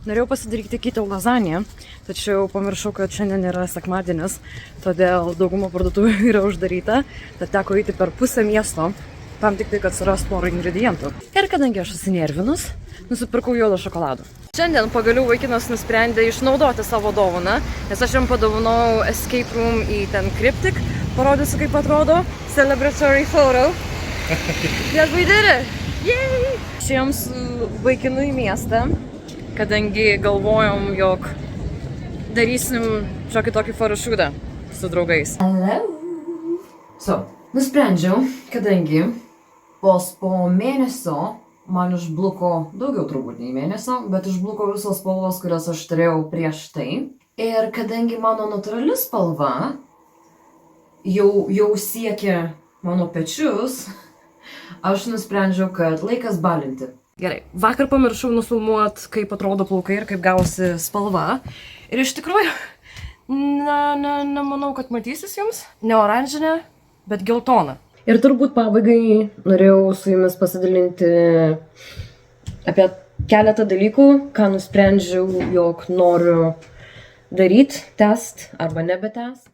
Norėjau pasidaryti kitą lazaniją, tačiau pamiršau, kad šiandien yra sekmadienis, todėl dauguma parduotuvių yra uždaryta, tad teko eiti per pusę miesto, tam tik tai, kad suras porą ingredientų. Ir kadangi aš susinervinus, nusipirkau juodo šokolado. Šiandien pagaliau vaikinas nusprendė išnaudoti savo dovaną, nes aš jam padovanau escape room į ten Cryptic, parodysiu kaip atrodo, celebratory photo. Yes, we did it! Yay! Šiandien su vaikinu į miestą, kadangi galvojom, jog darysim šiokį tokį photoshootą su draugais. Hello! Nusprendžiau, kadangi po mėnesio man išbluko daugiau turbūt nei mėnesio, bet išbluko visos spalvos, kurias aš turėjau prieš tai. Ir kadangi mano natūrali spalva jau siekia mano pečius, aš nusprendžiau, kad laikas balinti. Gerai, vakar pamiršau nufilmuot, kaip atrodo plaukai ir kaip gausi spalva. Ir iš tikrųjų, nemanau, kad matysis jums. Ne oranžinė, bet geltona. Ir turbūt pabaigai norėjau su jumis pasidalinti apie keletą dalykų, ką nusprendžiau, jog noriu daryti, test arba nebetest.